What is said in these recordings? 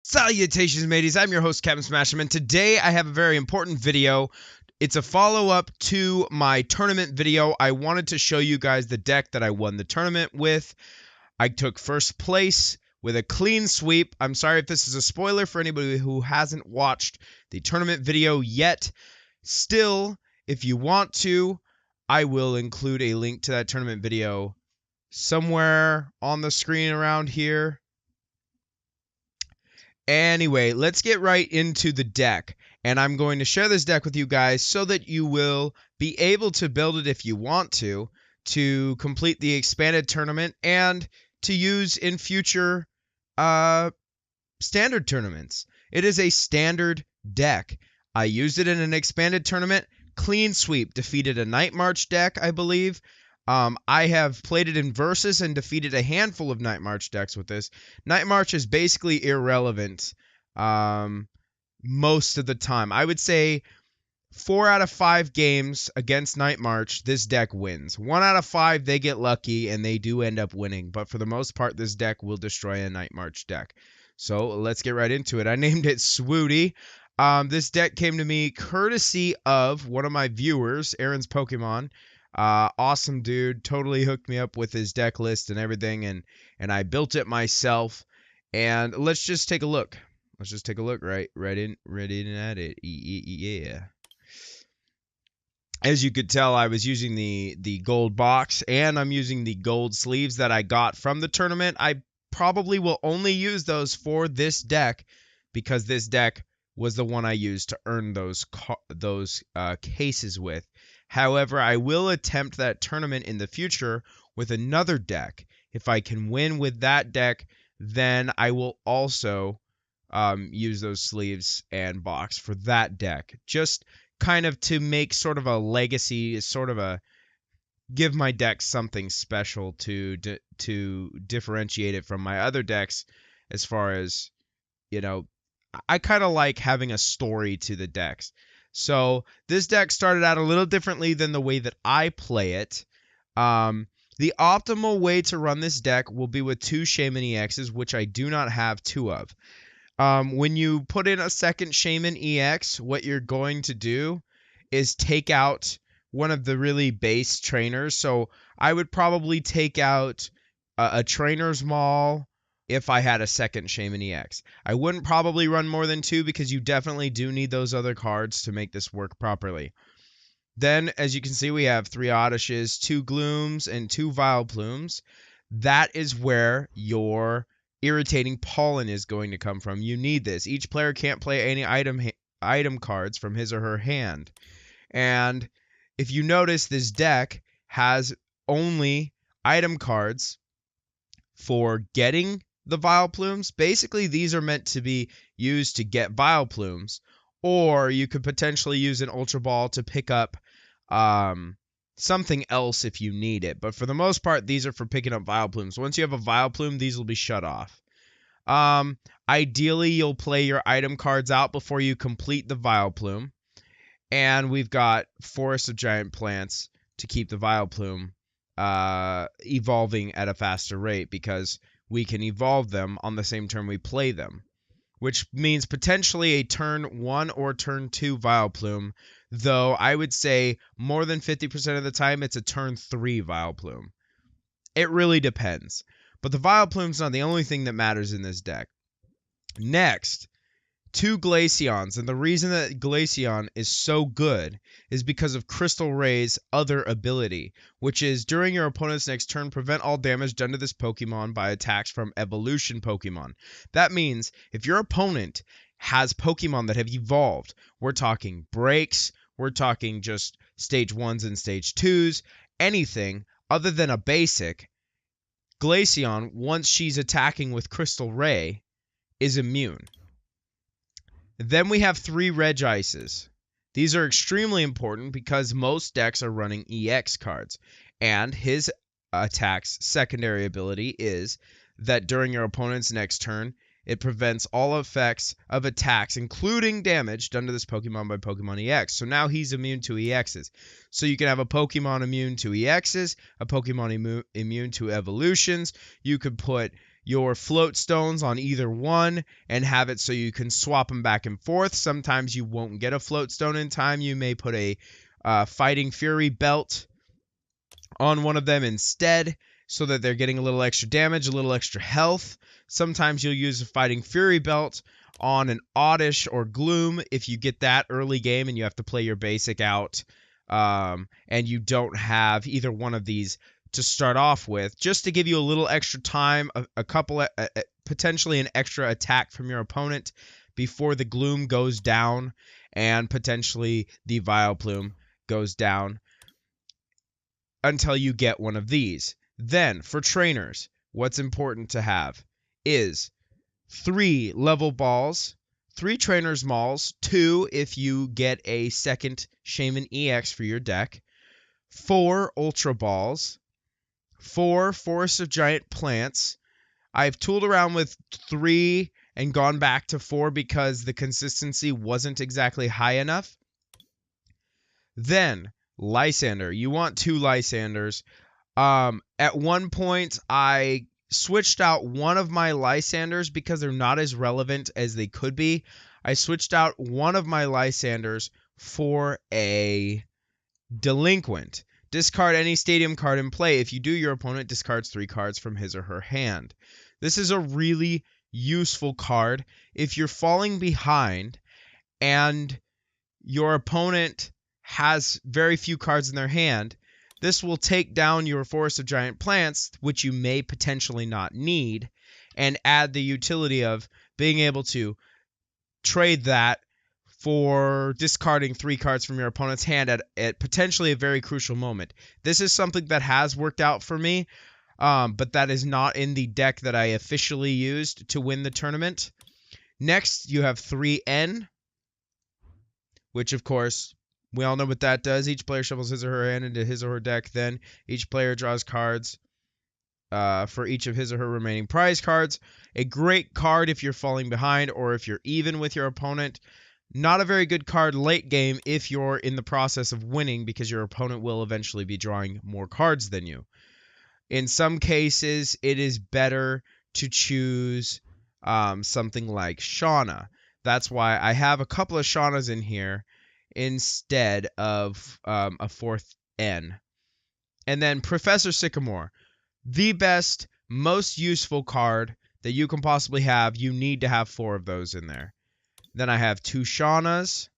Salutations, mateys. I'm your host, CapnSmashem, and today I have a very important video. It's a follow-up to my tournament video. I wanted to show you guys the deck that I won the tournament with. I took first place with a clean sweep. I'm sorry if this is a spoiler for anybody who hasn't watched the tournament video yet. Still, if you want to, I will include a link to that tournament video somewhere on the screen around here. Anyway, let's get right into the deck, and I'm going to share this deck with you guys so that you will be able to build it if you want to complete the expanded tournament and to use in future standard tournaments. It is a standard deck. I used it in an expanded tournament, clean sweep, defeated a Night March deck, I believe. I have played it in Versus and defeated a handful of Night March decks with this. Night March is basically irrelevant most of the time. I would say 4 out of 5 games against Night March, this deck wins. 1 out of 5, they get lucky and they do end up winning. But for the most part, this deck will destroy a Night March deck. So let's get right into it. I named it Swooty. This deck came to me courtesy of one of my viewers, Aaronspokemon. Awesome dude, totally hooked me up with his deck list and everything, and I built it myself. And let's just take a look. Let's just take a look right in at it. Yeah. As you could tell, I was using the gold box, and I'm using the gold sleeves that I got from the tournament. I probably will only use those for this deck because this deck was the one I used to earn those cases with. However, I will attempt that tournament in the future with another deck. If I can win with that deck, then I will also use those sleeves and box for that deck. Just kind of to make sort of a legacy, sort of a give my deck something special to differentiate it from my other decks as far as, you know, I kind of like having a story to the decks. So this deck started out a little differently than the way that I play it. The optimal way to run this deck will be with 2 Shaymin-EXs, which I do not have 2 of. When you put in a second Shaymin-EX, what you're going to do is take out one of the really base trainers. So I would probably take out a Trainers Mail if I had a second Shaymin-EX. I wouldn't probably run more than 2 because you definitely do need those other cards to make this work properly. Then, as you can see, we have 3 Oddishes, 2 Glooms, and 2 Vileplumes. That is where your irritating pollen is going to come from. You need this. Each player can't play any item cards from his or her hand. And if you notice, this deck has only item cards for getting the Vileplumes. Basically, these are meant to be used to get Vileplumes, or you could potentially use an Ultra Ball to pick up something else if you need it. But for the most part, these are for picking up Vileplumes. Once you have a Vileplume, these will be shut off. Ideally, you'll play your item cards out before you complete the Vileplume. And we've got Forest of Giant Plants to keep the Vileplume evolving at a faster rate, because we can evolve them on the same turn we play them, which means potentially a turn 1 or turn 2 Vileplume, though I would say more than 50% of the time it's a turn 3 Vileplume. It really depends. But the Vileplume's not the only thing that matters in this deck. Next, 2 Glaceons, and the reason that Glaceon is so good is because of Crystal Ray's other ability, which is during your opponent's next turn, prevent all damage done to this Pokemon by attacks from evolution Pokemon. That means if your opponent has Pokemon that have evolved, we're talking breaks, we're talking just stage 1s and stage 2s, anything other than a basic, Glaceon, once she's attacking with Crystal Ray, is immune. Then we have 3 Regices. These are extremely important because most decks are running EX cards, and his attack's secondary ability is that during your opponent's next turn, it prevents all effects of attacks, including damage done to this Pokemon by Pokemon EX. So now he's immune to EXs. So you can have a Pokemon immune to EXs, a Pokemon immune to evolutions. You could put your float stones on either one and have it so you can swap them back and forth. Sometimes you won't get a float stone in time. You may put a Fighting Fury belt on one of them instead so that they're getting a little extra damage, a little extra health. Sometimes you'll use a Fighting Fury belt on an Oddish or Gloom if you get that early game and you have to play your basic out and you don't have either one of these to start off with, just to give you a little extra time, a couple, potentially an extra attack from your opponent before the Gloom goes down and potentially the Vileplume goes down until you get one of these. Then, for trainers, what's important to have is 3 level balls, 3 trainers malls, 2 if you get a second Shaymin-EX for your deck, 4 ultra balls, 4 Forest of Giant Plants. I've tooled around with 3 and gone back to 4 because the consistency wasn't exactly high enough. Then, Lysandre. You want 2 Lysandres. At one point, I switched out one of my Lysandres because they're not as relevant as they could be. I switched out one of my Lysandres for a Delinquent. Discard any stadium card in play. If you do, your opponent discards 3 cards from his or her hand. This is a really useful card if you're falling behind and your opponent has very few cards in their hand. This will take down your Forest of Giant Plants, which you may potentially not need, and add the utility of being able to trade that for discarding 3 cards from your opponent's hand at potentially a very crucial moment. This is something that has worked out for me, but that is not in the deck that I officially used to win the tournament. Next, you have 3N, which, of course, we all know what that does. Each player shuffles his or her hand into his or her deck. Then each player draws cards for each of his or her remaining prize cards. A great card if you're falling behind or if you're even with your opponent. Not a very good card late game if you're in the process of winning because your opponent will eventually be drawing more cards than you. In some cases, it is better to choose something like Shauna. That's why I have a couple of Shaunas in here instead of a 4th N. And then Professor Sycamore, the best, most useful card that you can possibly have. You need to have 4 of those in there. Then I have 2 Shaunas,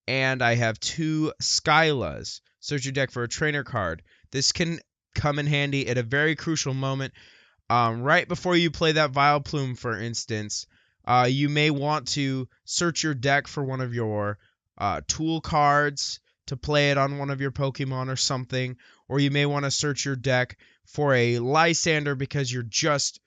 and I have 2 Skylas. Search your deck for a trainer card. This can come in handy at a very crucial moment. Right before you play that Vileplume, for instance, you may want to search your deck for one of your tool cards to play it on one of your Pokemon or something. Or you may want to search your deck for a Lysandre because you're just,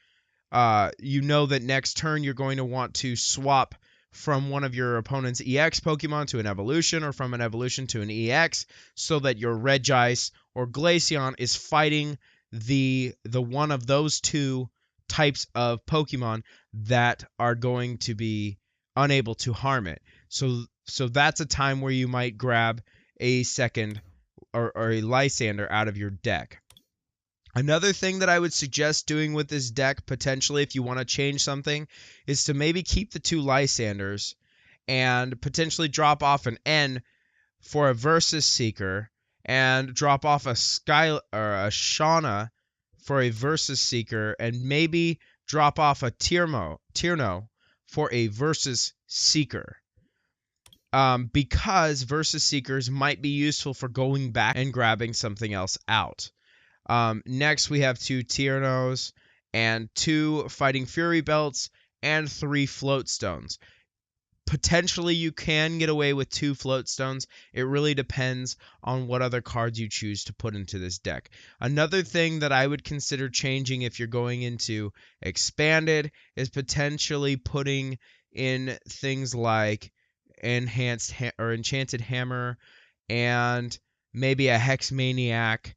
you know that next turn you're going to want to swap from one of your opponent's EX Pokemon to an evolution or from an evolution to an EX so that your Regice or Glaceon is fighting the one of those 2 types of Pokemon that are going to be unable to harm it. So that's a time where you might grab a second or a Lysandre out of your deck. Another thing that I would suggest doing with this deck, potentially if you want to change something, is to maybe keep the 2 Lysandres and potentially drop off an N for a Versus Seeker and drop off a Shauna for a Versus Seeker and maybe drop off a Tierno for a Versus Seeker. Because Versus Seekers might be useful for going back and grabbing something else out. Next, we have 2 Tiernos and 2 Fighting Fury belts and 3 Float Stones. Potentially, you can get away with 2 Float Stones. It really depends on what other cards you choose to put into this deck. Another thing that I would consider changing if you're going into Expanded is potentially putting in things like Enhanced or Enchanted Hammer and maybe a Hex Maniac.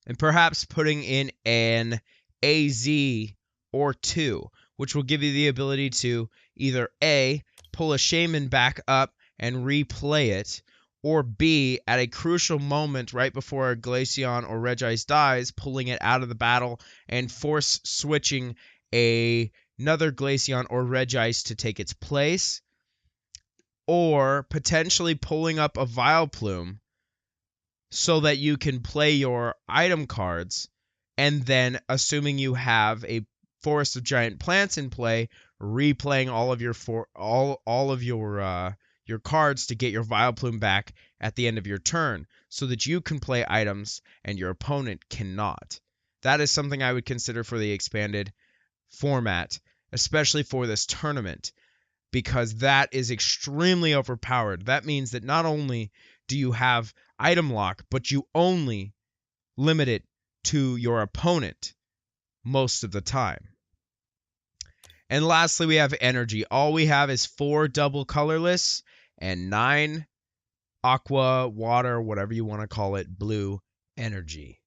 And perhaps putting in an AZ or 2, which will give you the ability to either A, pull a Shaymin back up and replay it, or B, at a crucial moment right before a Glaceon or Regice dies, pulling it out of the battle and force switching another Glaceon or Regice to take its place, or potentially pulling up a Vileplume so that you can play your item cards, and then, assuming you have a Forest of Giant Plants in play, replaying all of your cards to get your Vileplume back at the end of your turn, so that you can play items and your opponent cannot. That is something I would consider for the expanded format, especially for this tournament, because that is extremely overpowered. That means that not only do you have item lock, but you only limit it to your opponent most of the time. And lastly, we have energy. All we have is 4 double colorless and 9 aqua, water, whatever you want to call it, blue energy.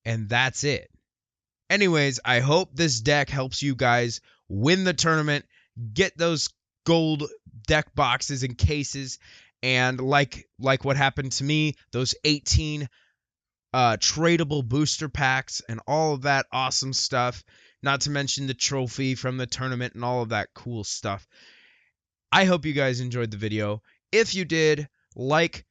And that's it. Anyways, I hope this deck helps you guys win the tournament, get those gold deck boxes and cases, and like what happened to me, those 18 tradable booster packs and all of that awesome stuff, not to mention the trophy from the tournament and all of that cool stuff. I hope you guys enjoyed the video. If you did, like,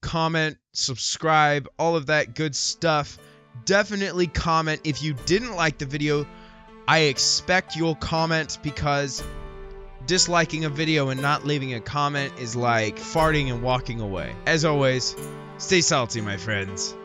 comment, subscribe, all of that good stuff. Definitely comment if you didn't like the video. I expect you'll comment, because disliking a video and not leaving a comment is like farting and walking away. As always, stay salty, my friends.